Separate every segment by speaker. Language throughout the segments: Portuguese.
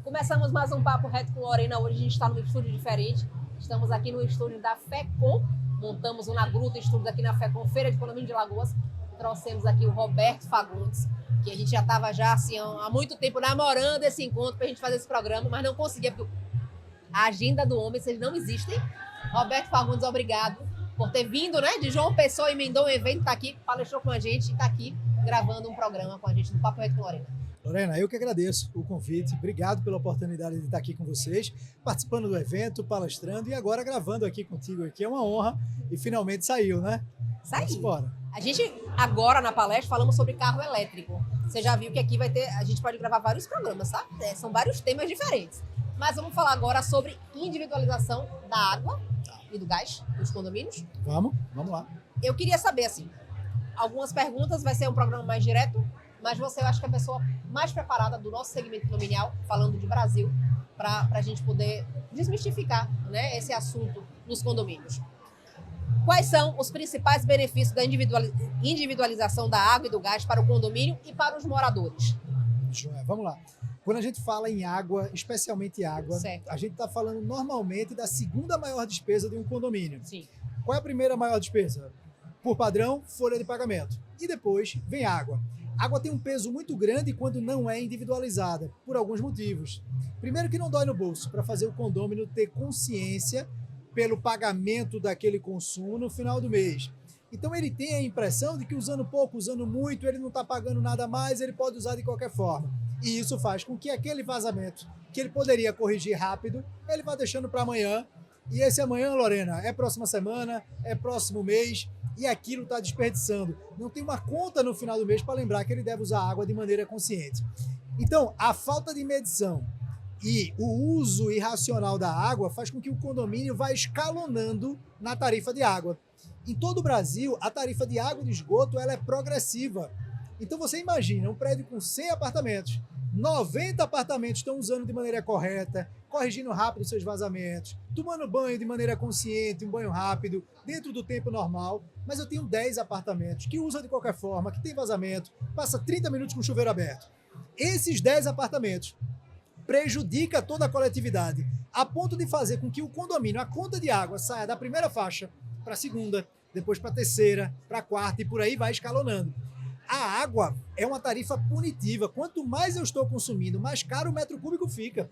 Speaker 1: Começamos mais um Papo Reto com Lorena. Hoje a gente está num estúdio diferente. Estamos aqui no estúdio da FECOM. Montamos um na Gruta, estúdio aqui na FECOM, Feira de Condomínio de Lagoas. Trouxemos aqui o Roberto Fagundes, que a gente já estava assim, há muito tempo namorando esse encontro para a gente fazer esse programa, mas não conseguia, porque a agenda do homem, vocês não existem. Roberto Fagundes, obrigado por ter vindo, né? De João Pessoa, emendou um evento, está aqui, palestrou com a gente e está aqui gravando um programa com a gente no Papo Reto com Lorena.
Speaker 2: Lorena, eu que agradeço o convite, obrritado pela oportunidade de estar aqui com vocês, participando do evento, palestrando e agora gravando aqui contigo, que é uma honra e finalmente saiu, né?
Speaker 1: Saiu.
Speaker 2: Bora.
Speaker 1: A gente, agora na palestra, falamos sobre carro elétrico. Você já viu que aqui vai ter, a gente pode gravar vários programas, sabe? São vários temas diferentes. Mas vamos falar agora sobre individualização da água e do gás nos condomínios.
Speaker 2: Vamos lá.
Speaker 1: Eu queria saber, assim, algumas perguntas, vai ser um programa mais direto, mas você, eu acho que é a pessoa mais preparada do nosso segmento condominial, falando de Brasil, para a gente poder desmistificar, né, esse assunto nos condomínios. Quais são os principais benefícios da individualização da água e do gás para o condomínio e para os moradores?
Speaker 2: Joia, vamos lá. Quando a gente fala em água, especialmente água,
Speaker 1: certo,
Speaker 2: a gente está falando normalmente da segunda maior despesa de um condomínio.
Speaker 1: Sim.
Speaker 2: Qual é a primeira maior despesa? Por padrão, folha de pagamento. E depois vem água. Água tem um peso muito grande quando não é individualizada, por alguns motivos. Primeiro que não dói no bolso, para fazer o condômino ter consciência pelo pagamento daquele consumo no final do mês. Então ele tem a impressão de que usando pouco, usando muito, ele não está pagando nada mais, ele pode usar de qualquer forma. E isso faz com que aquele vazamento, que ele poderia corrigir rápido, ele vá deixando para amanhã. E esse amanhã, Lorena, é próxima semana, é próximo mês, e aquilo está desperdiçando. Não tem uma conta no final do mês para lembrar que ele deve usar água de maneira consciente. Então, a falta de medição e o uso irracional da água faz com que o condomínio vá escalonando na tarifa de água. Em todo o Brasil, a tarifa de água e de esgoto ela é progressiva. Então você imagina um prédio com 100 apartamentos, 90 apartamentos estão usando de maneira correta, corrigindo rápido seus vazamentos, tomando banho de maneira consciente, um banho rápido, dentro do tempo normal, mas eu tenho 10 apartamentos que usam de qualquer forma, que tem vazamento, passa 30 minutos com o chuveiro aberto. Esses 10 apartamentos prejudica toda a coletividade, a ponto de fazer com que o condomínio, a conta de água, saia da primeira faixa para a segunda, depois para a terceira, para a quarta e por aí vai escalonando. A água é uma tarifa punitiva. Quanto mais eu estou consumindo, mais caro o metro cúbico fica.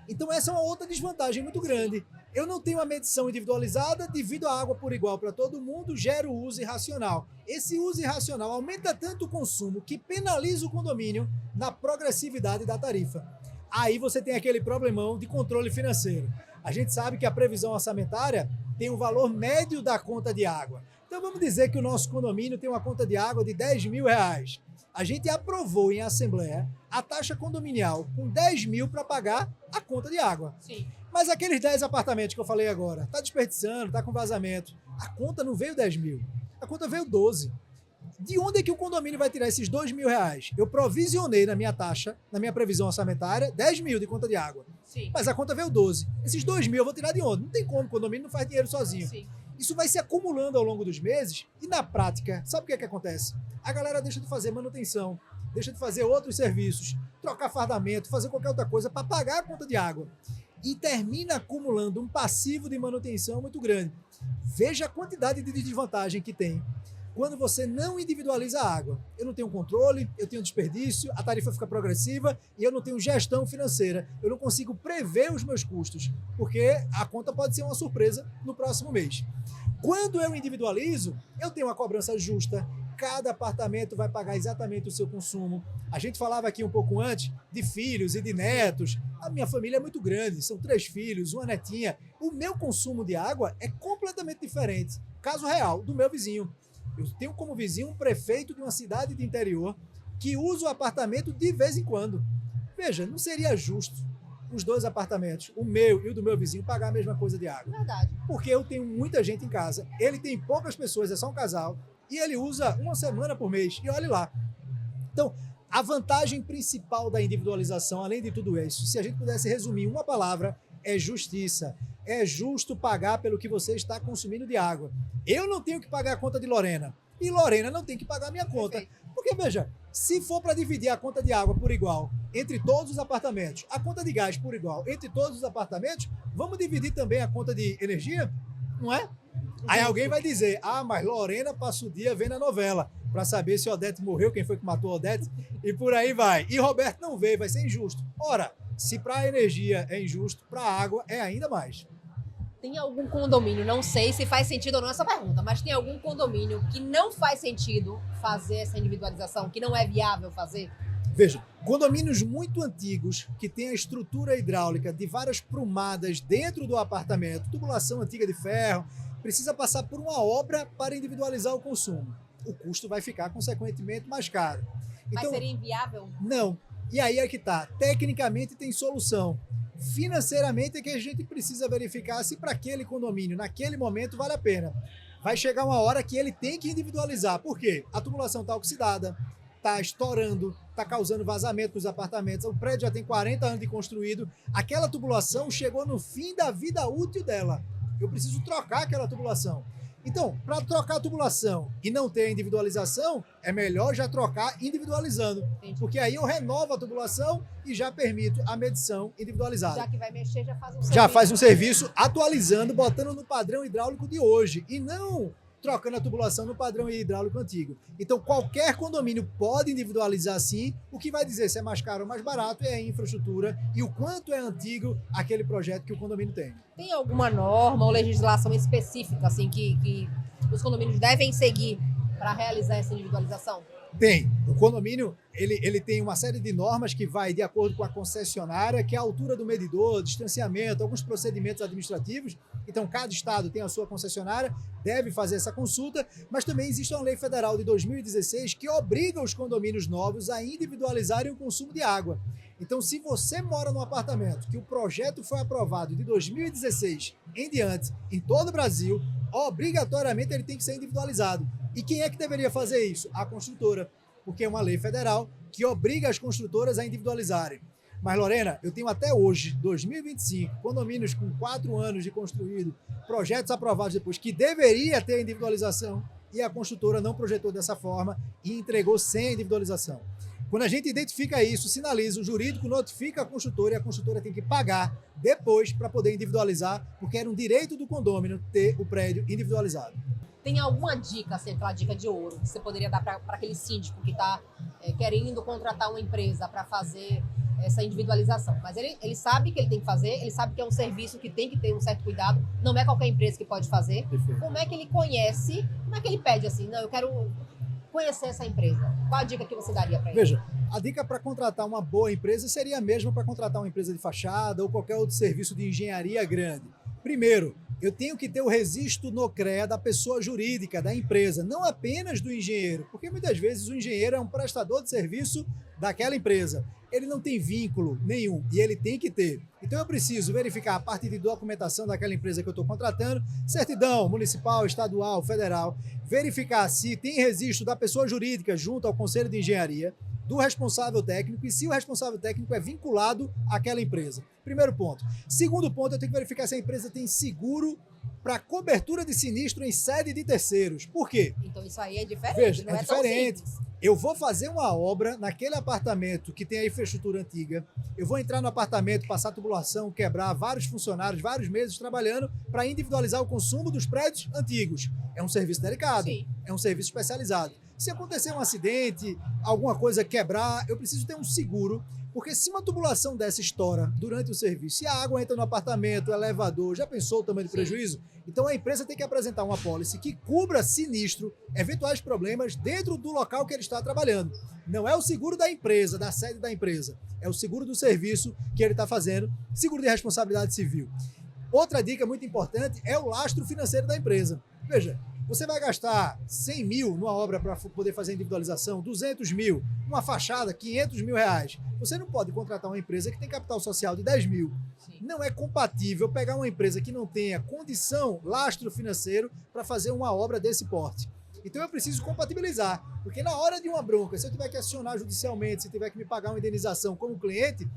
Speaker 2: Então essa é uma outra desvantagem muito grande. Eu não tenho uma medição individualizada, divido a água por igual para todo mundo, gero uso irracional. Esse uso irracional aumenta tanto o consumo que penaliza o condomínio na progressividade da tarifa. Aí você tem aquele problemão de controle financeiro. A gente sabe que a previsão orçamentária tem um valor médio da conta de água. Então vamos dizer que o nosso condomínio tem uma conta de água de R$10 mil. A gente aprovou em assembleia a taxa condominial com 10 mil para pagar a conta de água.
Speaker 1: Sim.
Speaker 2: Mas aqueles 10 apartamentos que eu falei agora, está desperdiçando, está com vazamento. A conta não veio 10 mil, a conta veio 12. De onde é que o condomínio vai tirar esses R$2 mil? Eu provisionei na minha taxa, na minha previsão orçamentária, 10 mil de conta de água.
Speaker 1: Sim.
Speaker 2: Mas a conta veio 12. Esses 2 mil eu vou tirar de onde? Não tem como, o condomínio não faz dinheiro sozinho.
Speaker 1: Sim.
Speaker 2: Isso vai se acumulando ao longo dos meses e na prática, sabe o que é que acontece? A galera deixa de fazer manutenção, deixa de fazer outros serviços, trocar fardamento, fazer qualquer outra coisa para pagar a conta de água. E termina acumulando um passivo de manutenção muito grande. Veja a quantidade de desvantagem que tem quando você não individualiza a água. Eu não tenho controle, eu tenho desperdício, a tarifa fica progressiva e eu não tenho gestão financeira. Eu não consigo prever os meus custos, porque a conta pode ser uma surpresa no próximo mês. Quando eu individualizo, eu tenho uma cobrança justa, cada apartamento vai pagar exatamente o seu consumo. A gente falava aqui um pouco antes de filhos e de netos. A minha família é muito grande, são 3 filhos, uma netinha. O meu consumo de água é completamente diferente. Caso real, do meu vizinho. Eu tenho como vizinho um prefeito de uma cidade de interior que usa o apartamento de vez em quando. Veja, não seria justo os 2 apartamentos, o meu e o do meu vizinho, pagar a mesma coisa de água.
Speaker 1: Verdade.
Speaker 2: Porque eu tenho muita gente em casa, ele tem poucas pessoas, é só um casal, e ele usa uma semana por mês, e olhe lá. Então, A vantagem principal da individualização, além de tudo isso, se a gente pudesse resumir em uma palavra, é justiça. É justo pagar pelo que você está consumindo de água. Eu não tenho que pagar a conta de Lorena e Lorena não tem que pagar a minha conta.
Speaker 1: Perfeito.
Speaker 2: Porque, veja, se for para dividir a conta de água por igual entre todos os apartamentos, a conta de gás por igual entre todos os apartamentos, vamos dividir também a conta de energia? Não é? Aí alguém vai dizer, mas Lorena passa o dia vendo a novela para saber se Odete morreu, quem foi que matou Odete, e por aí vai. E Roberto não veio, vai ser injusto. Ora, se para a energia é injusto, para a água é ainda mais.
Speaker 1: Tem algum condomínio, não sei se faz sentido ou não essa pergunta, mas tem algum condomínio que não faz sentido fazer essa individualização, que não é viável fazer?
Speaker 2: Veja, condomínios muito antigos que têm a estrutura hidráulica de várias prumadas dentro do apartamento, tubulação antiga de ferro, precisa passar por uma obra para individualizar o consumo. O custo vai ficar, consequentemente, mais caro.
Speaker 1: Mas seria inviável?
Speaker 2: Não. E aí é que tá. Tecnicamente tem solução. Financeiramente é que a gente precisa verificar se para aquele condomínio, naquele momento, vale a pena. Vai chegar uma hora que ele tem que individualizar. Por quê? A tubulação está oxidada, está estourando, está causando vazamento nos apartamentos. O prédio já tem 40 anos de construído. Aquela tubulação chegou no fim da vida útil dela. Eu preciso trocar aquela tubulação. Então, para trocar a tubulação e não ter a individualização, é melhor já trocar individualizando.
Speaker 1: Entendi.
Speaker 2: Porque aí eu renovo a tubulação e já permito a medição individualizada.
Speaker 1: Já que vai mexer, já faz um serviço.
Speaker 2: Já faz um serviço atualizando, botando no padrão hidráulico de hoje. E não trocando a tubulação no padrão hidráulico antigo. Então, qualquer condomínio pode individualizar sim. O que vai dizer se é mais caro ou mais barato é a infraestrutura e o quanto é antigo aquele projeto que o condomínio tem.
Speaker 1: Tem alguma norma ou legislação específica assim, que os condomínios devem seguir para realizar essa individualização?
Speaker 2: Tem. O condomínio, ele tem uma série de normas que vai de acordo com a concessionária, que é a altura do medidor, distanciamento, alguns procedimentos administrativos. Então, cada estado tem a sua concessionária, deve fazer essa consulta, mas também existe uma lei federal de 2016 que obriga os condomínios novos a individualizarem o consumo de água. Então, se você mora num apartamento que o projeto foi aprovado de 2016 em diante, em todo o Brasil, obrigatoriamente ele tem que ser individualizado. E quem é que deveria fazer isso? A construtora, porque é uma lei federal que obriga as construtoras a individualizarem. Mas, Lorena, eu tenho até hoje, 2025, condomínios com 4 anos de construído, projetos aprovados depois, que deveria ter individualização e a construtora não projetou dessa forma e entregou sem a individualização. Quando a gente identifica isso, sinaliza, o jurídico notifica a construtora e a construtora tem que pagar depois para poder individualizar, porque era um direito do condômino ter o prédio individualizado.
Speaker 1: Tem alguma dica, assim, aquela dica de ouro, que você poderia dar para aquele síndico que está querendo contratar uma empresa para fazer essa individualização? Mas ele sabe que ele tem que fazer, ele sabe que é um serviço que tem que ter um certo cuidado, não é qualquer empresa que pode fazer.
Speaker 2: Perfeito.
Speaker 1: Como é que ele conhece, como é que ele pede assim, não, eu quero conhecer essa empresa? Qual a dica que você daria para ele?
Speaker 2: Veja, a dica para contratar uma boa empresa seria a mesma para contratar uma empresa de fachada ou qualquer outro serviço de engenharia grande. Primeiro, eu tenho que ter o registro no CREA da pessoa jurídica, da empresa, não apenas do engenheiro, porque muitas vezes o engenheiro é um prestador de serviço daquela empresa. Ele não tem vínculo nenhum e ele tem que ter. Então eu preciso verificar a parte de documentação daquela empresa que eu estou contratando, certidão municipal, estadual, federal, verificar se tem registro da pessoa jurídica junto ao Conselho de Engenharia, do responsável técnico e se o responsável técnico é vinculado àquela empresa. Primeiro ponto. Segundo ponto, eu tenho que verificar se a empresa tem seguro para cobertura de sinistro em sede de terceiros. Por quê?
Speaker 1: Então isso aí é diferente,
Speaker 2: Veja,
Speaker 1: não é
Speaker 2: diferente.
Speaker 1: tão simples.
Speaker 2: Eu vou fazer uma obra naquele apartamento que tem a infraestrutura antiga, eu vou entrar no apartamento, passar tubulação, quebrar vários funcionários, vários meses trabalhando para individualizar o consumo dos prédios antigos. É um serviço delicado,
Speaker 1: Sim.
Speaker 2: é um serviço especializado. Se acontecer um acidente, alguma coisa quebrar, eu preciso ter um seguro, porque se uma tubulação dessa estoura durante o serviço, e a água entra no apartamento, o elevador, já pensou o tamanho do prejuízo? Então a empresa tem que apresentar uma apólice que cubra sinistro, eventuais problemas dentro do local que ele está trabalhando. Não é o seguro da empresa, da sede da empresa, é o seguro do serviço que ele está fazendo, seguro de responsabilidade civil. Outra dica muito importante é o lastro financeiro da empresa. Veja, você vai gastar 100 mil numa obra para poder fazer individualização, 200 mil, uma fachada, 500 mil reais. Você não pode contratar uma empresa que tem capital social de 10 mil.
Speaker 1: Sim.
Speaker 2: Não é compatível pegar uma empresa que não tenha condição, lastro financeiro, para fazer uma obra desse porte. Então eu preciso compatibilizar, porque na hora de uma bronca, se eu tiver que acionar judicialmente, se tiver que me pagar uma indenização como cliente,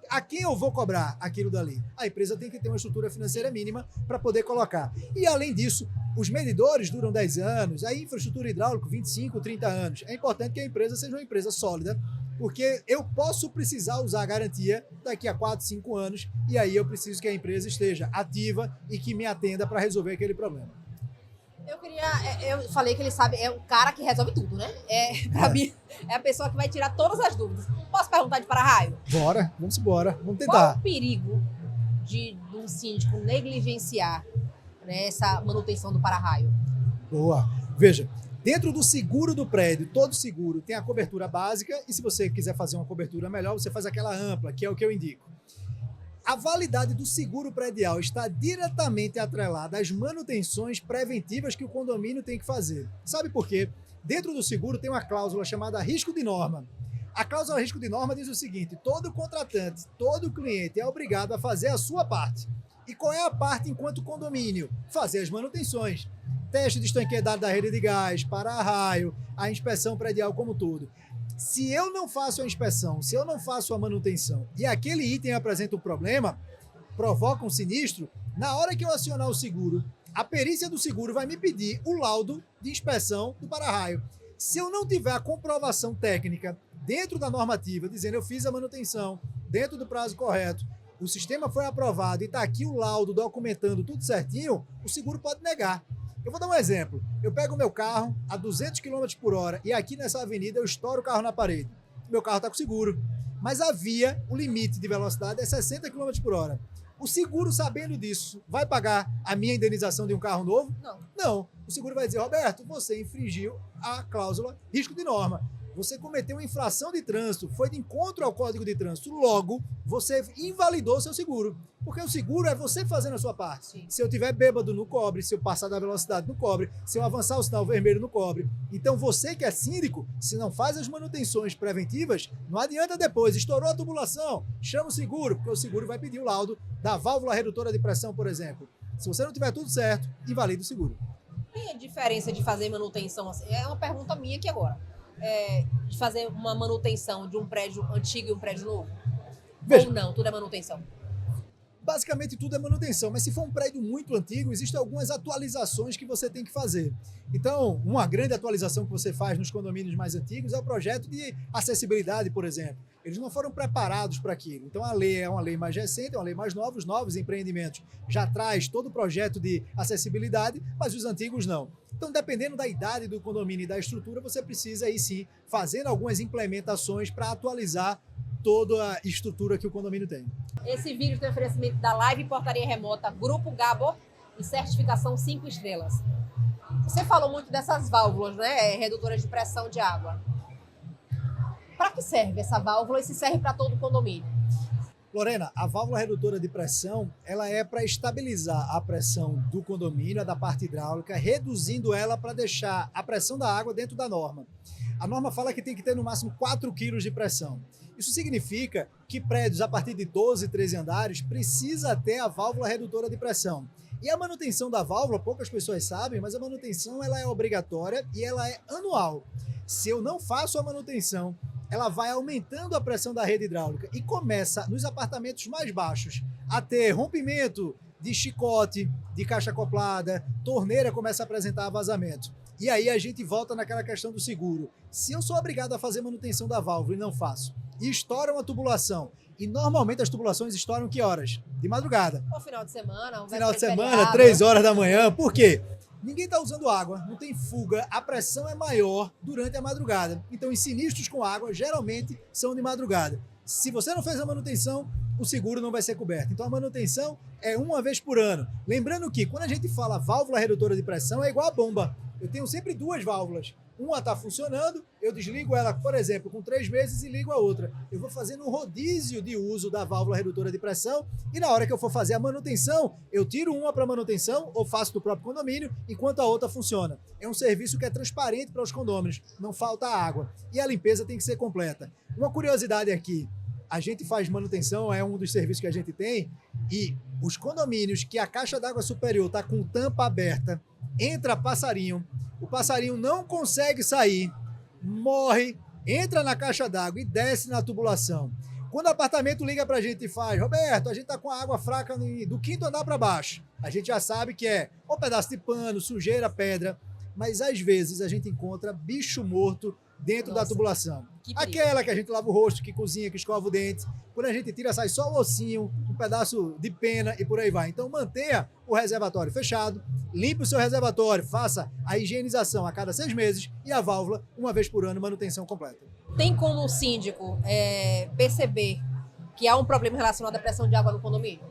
Speaker 2: a quem eu vou cobrar aquilo dali? A empresa tem que ter uma estrutura financeira mínima para poder colocar. E além disso, os medidores duram 10 anos, a infraestrutura hidráulica 25, 30 anos. É importante que a empresa seja uma empresa sólida, porque eu posso precisar usar a garantia daqui a 4, 5 anos, e aí eu preciso que a empresa esteja ativa e que me atenda para resolver aquele problema.
Speaker 1: Eu falei que ele sabe, é o cara que resolve tudo, né? Pra mim, é a pessoa que vai tirar todas as dúvidas. Posso perguntar de para-raio?
Speaker 2: Bora, vamos embora, vamos tentar.
Speaker 1: Qual o perigo de um síndico negligenciar, né, essa manutenção do para-raio?
Speaker 2: Boa. Veja, dentro do seguro do prédio, todo seguro tem a cobertura básica, e se você quiser fazer uma cobertura melhor, você faz aquela ampla, que é o que eu indico. A validade do seguro predial está diretamente atrelada às manutenções preventivas que o condomínio tem que fazer. Sabe por quê? Dentro do seguro tem uma cláusula chamada risco de norma. A cláusula risco de norma diz o seguinte: todo contratante, todo cliente é obrigado a fazer a sua parte. E qual é a parte enquanto condomínio? Fazer as manutenções. Teste de estanqueidade da rede de gás, para-raio, a inspeção predial como um todo. Se eu não faço a inspeção, se eu não faço a manutenção e aquele item apresenta um problema, provoca um sinistro, na hora que eu acionar o seguro, a perícia do seguro vai me pedir o laudo de inspeção do para-raio. Se eu não tiver a comprovação técnica dentro da normativa, dizendo eu fiz a manutenção dentro do prazo correto, o sistema foi aprovado e está aqui o laudo documentando tudo certinho, o seguro pode negar. Eu vou dar um exemplo. Eu pego o meu carro a 200 km por hora e aqui nessa avenida eu estouro o carro na parede. Meu carro está com seguro. Mas a via, o limite de velocidade é 60 km por hora. O seguro, sabendo disso, vai pagar a minha indenização de um carro novo?
Speaker 1: Não.
Speaker 2: Não. O seguro vai dizer: Roberto, você infringiu a cláusula risco de norma. Você cometeu uma infração de trânsito, foi de encontro ao Código de Trânsito, logo você invalidou seu seguro. Porque o seguro é você fazendo a sua parte.
Speaker 1: Sim.
Speaker 2: Se eu tiver bêbado, não cobre. Se eu passar da velocidade, não cobre. Se eu avançar o sinal vermelho, não cobre. Então você que é síndico, se não faz as manutenções preventivas, não adianta depois, estourou a tubulação, chama o seguro, porque o seguro vai pedir o laudo da válvula redutora de pressão, por exemplo. Se você não tiver tudo certo, invalida o seguro.
Speaker 1: Tem a diferença de fazer manutenção? É uma pergunta minha aqui agora. De fazer uma manutenção de um prédio antigo e um prédio novo?
Speaker 2: Veja,
Speaker 1: ou não? Tudo é manutenção?
Speaker 2: Basicamente tudo é manutenção, mas se for um prédio muito antigo, existem algumas atualizações que você tem que fazer. Então, uma grande atualização que você faz nos condomínios mais antigos é o projeto de acessibilidade, por exemplo. Eles não foram preparados para aquilo. Então, a lei é uma lei mais recente, é uma lei mais nova. Os novos empreendimentos já traz todo o projeto de acessibilidade, mas os antigos não. Então, dependendo da idade do condomínio e da estrutura, você precisa aí sim fazer algumas implementações para atualizar toda a estrutura que o condomínio tem.
Speaker 1: Esse vídeo tem oferecimento da Live Portaria Remota, Grupo Gabor e certificação 5 estrelas. Você falou muito dessas válvulas, né, redutoras de pressão de água. Para que serve essa válvula e se serve para todo o condomínio?
Speaker 2: Lorena, a válvula redutora de pressão, ela é para estabilizar a pressão do condomínio, da parte hidráulica, reduzindo ela para deixar a pressão da água dentro da norma. A norma fala que tem que ter no máximo 4 kg de pressão. Isso significa que prédios a partir de 12, 13 andares precisa ter a válvula redutora de pressão. E a manutenção da válvula, poucas pessoas sabem, mas a manutenção ela é obrigatória e ela é anual. Se eu não faço a manutenção, ela vai aumentando a pressão da rede hidráulica e começa, nos apartamentos mais baixos, a ter rompimento de chicote, de caixa acoplada, torneira começa a apresentar vazamento. E aí a gente volta naquela questão do seguro. Se eu sou obrigado a fazer manutenção da válvula e não faço, e estoura uma tubulação, e normalmente as tubulações estouram que horas? De madrugada.
Speaker 1: Ou final de semana.
Speaker 2: Final de semana, 3 horas da manhã. Por quê? Ninguém está usando água, não tem fuga, a pressão é maior durante a madrugada. Então, os sinistros com água geralmente são de madrugada. Se você não fez a manutenção, o seguro não vai ser coberto. Então, a manutenção é uma vez por ano. Lembrando que, quando a gente fala válvula redutora de pressão, é igual a bomba. Eu tenho sempre 2 válvulas. Uma está funcionando, eu desligo ela, por exemplo, com 3 meses e ligo a outra. Eu vou fazendo um rodízio de uso da válvula redutora de pressão e na hora que eu for fazer a manutenção, eu tiro uma para manutenção ou faço do próprio condomínio, enquanto a outra funciona. É um serviço que é transparente para os condôminos, não falta água. E a limpeza tem que ser completa. Uma curiosidade aqui, a gente faz manutenção, é um dos serviços que a gente tem, e os condomínios que a caixa d'água superior está com tampa aberta, entra passarinho, o passarinho não consegue sair, morre, entra na caixa d'água e desce na tubulação. Quando o apartamento liga pra gente e faz, Roberto, a gente tá com a água fraca do quinto andar para baixo, a gente já sabe que é um pedaço de pano, sujeira, pedra, mas às vezes a gente encontra bicho morto dentro da tubulação. Aquela que a gente lava o rosto, que cozinha, que escova o dente. Quando a gente tira, sai só o ossinho, um pedaço de pena e por aí vai. Então mantenha o reservatório fechado, limpe o seu reservatório, faça a higienização a cada 6 meses e a válvula uma vez por ano, manutenção completa.
Speaker 1: Tem como o síndico perceber que há um problema relacionado à pressão de água no condomínio?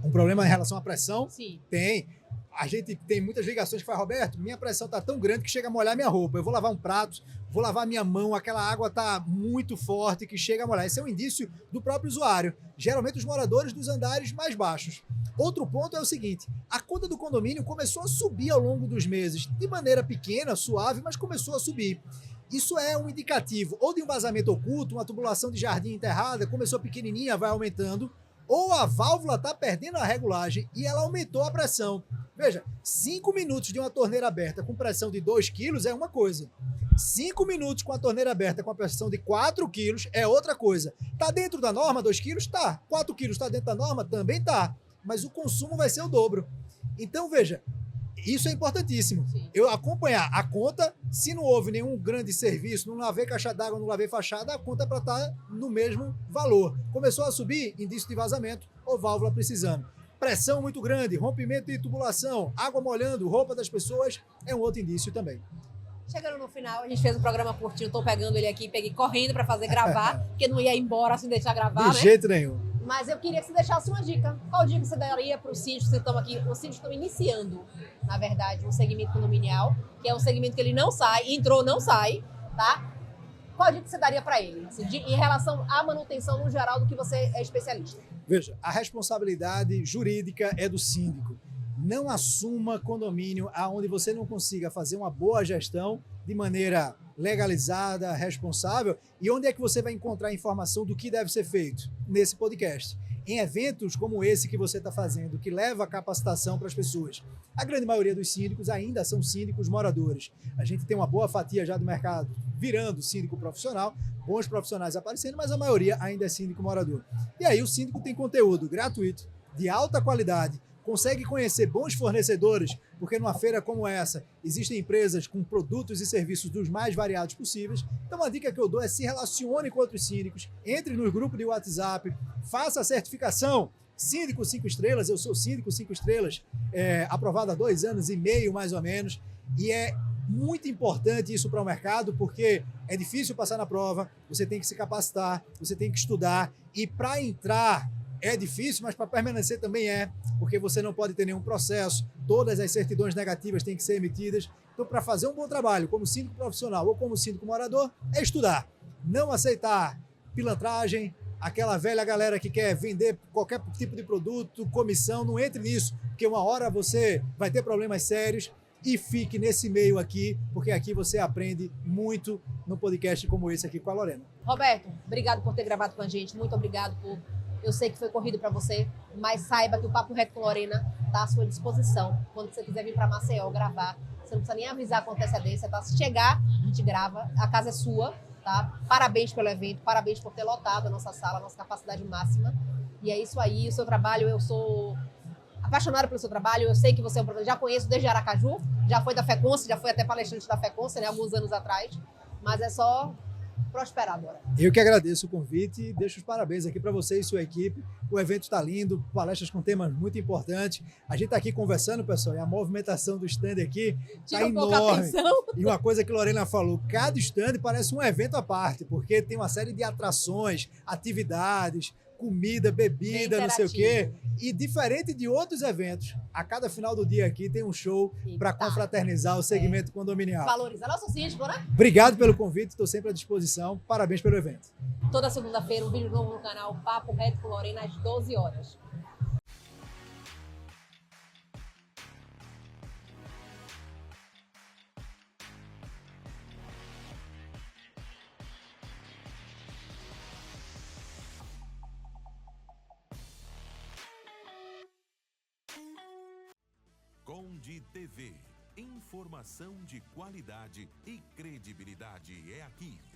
Speaker 2: Um problema em relação à pressão?
Speaker 1: Sim.
Speaker 2: Tem. A gente tem muitas ligações que fala, Roberto, minha pressão está tão grande que chega a molhar minha roupa. Eu vou lavar um prato, vou lavar minha mão, aquela água está muito forte que chega a molhar. Esse é um indício do próprio usuário, geralmente os moradores dos andares mais baixos. Outro ponto é o seguinte, a conta do condomínio começou a subir ao longo dos meses, de maneira pequena, suave, mas começou a subir. Isso é um indicativo ou de um vazamento oculto, uma tubulação de jardim enterrada, começou pequenininha, vai aumentando, ou a válvula está perdendo a regulagem e ela aumentou a pressão. Veja, 5 minutos de uma torneira aberta com pressão de 2 quilos é uma coisa. 5 minutos com a torneira aberta com a pressão de 4 quilos é outra coisa. Está dentro da norma 2 quilos? Tá. 4 quilos está dentro da norma? Também tá. Mas o consumo vai ser o dobro. Então, veja, isso é importantíssimo.
Speaker 1: Sim.
Speaker 2: Eu acompanhar a conta, se não houve nenhum grande serviço, não lavei caixa d'água, não lavei fachada, a conta é para estar no mesmo valor. Começou a subir, indício de vazamento ou válvula precisando. Pressão muito grande, rompimento de tubulação, água molhando, roupa das pessoas, é um outro indício também.
Speaker 1: Chegando no final, a gente fez um programa curtinho, estou pegando ele aqui, peguei correndo para fazer gravar, porque não ia embora sem deixar gravar,
Speaker 2: De jeito nenhum.
Speaker 1: Mas eu queria que você deixasse uma dica. Qual dica você daria para os síndicos que estão aqui? Os síndicos estão iniciando, na verdade, um segmento condominial, que é um segmento que ele não sai, entrou, não sai, tá? Qual dica você daria para ele, assim, em relação à manutenção no geral do que você é especialista?
Speaker 2: Veja, a responsabilidade jurídica é do síndico. Não assuma condomínio aonde você não consiga fazer uma boa gestão de maneira legalizada, responsável. E onde é que você vai encontrar informação do que deve ser feito? Nesse podcast. Em eventos como esse que você está fazendo, que leva a capacitação para as pessoas. A grande maioria dos síndicos ainda são síndicos moradores. A gente tem uma boa fatia já do mercado virando síndico profissional, bons profissionais aparecendo, mas a maioria ainda é síndico morador. E aí o síndico tem conteúdo gratuito, de alta qualidade, consegue conhecer bons fornecedores, porque numa feira como essa existem empresas com produtos e serviços dos mais variados possíveis. Então a dica que eu dou é se relacione com outros síndicos, entre no grupo de WhatsApp, faça a certificação Síndico 5 estrelas, eu sou Síndico 5 estrelas, aprovado há 2 anos e meio mais ou menos, e é muito importante isso para o mercado, porque é difícil passar na prova, você tem que se capacitar, você tem que estudar, e para entrar é difícil, mas para permanecer também porque você não pode ter nenhum processo, todas as certidões negativas têm que ser emitidas. Então, para fazer um bom trabalho como síndico profissional ou como síndico morador, é estudar, não aceitar pilantragem, aquela velha galera que quer vender qualquer tipo de produto, comissão, não entre nisso, porque uma hora você vai ter problemas sérios. E fique nesse meio aqui, porque aqui você aprende muito no podcast como esse aqui com a Lorena.
Speaker 1: Roberto, obrigado por ter gravado com a gente, muito obrigado por... Eu sei que foi corrido para você, mas saiba que o Papo Reto com Lorena está à sua disposição. Quando você quiser vir para Maceió gravar, você não precisa nem avisar com antecedência, tá? Se chegar, a gente grava, a casa é sua, tá? Parabéns pelo evento, parabéns por ter lotado a nossa sala, a nossa capacidade máxima. E é isso aí, o seu trabalho, eu sou apaixonada pelo seu trabalho, eu sei que você é um professor, já conheço desde Aracaju, já foi da FECONSE, já foi até palestrante da FECONSE, né, alguns anos atrás, mas é só prosperar agora.
Speaker 2: Eu que agradeço o convite e deixo os parabéns aqui para você e sua equipe. O evento está lindo, palestras com temas muito importantes. A gente está aqui conversando, pessoal, e a movimentação do stand aqui está enorme. E uma coisa que a Lorena falou, cada stand parece um evento à parte, porque tem uma série de atrações, atividades, comida, bebida, não sei o quê. E diferente de outros eventos, a cada final do dia aqui tem um show para confraternizar o segmento condominial.
Speaker 1: Valorizar nosso síndico, né?
Speaker 2: Obrigado pelo convite, estou sempre à disposição. Parabéns pelo evento.
Speaker 1: Toda segunda-feira um vídeo novo no canal Papo Reto com Lorena às 12 horas.
Speaker 3: Conde TV Informação de qualidade e credibilidade é aqui.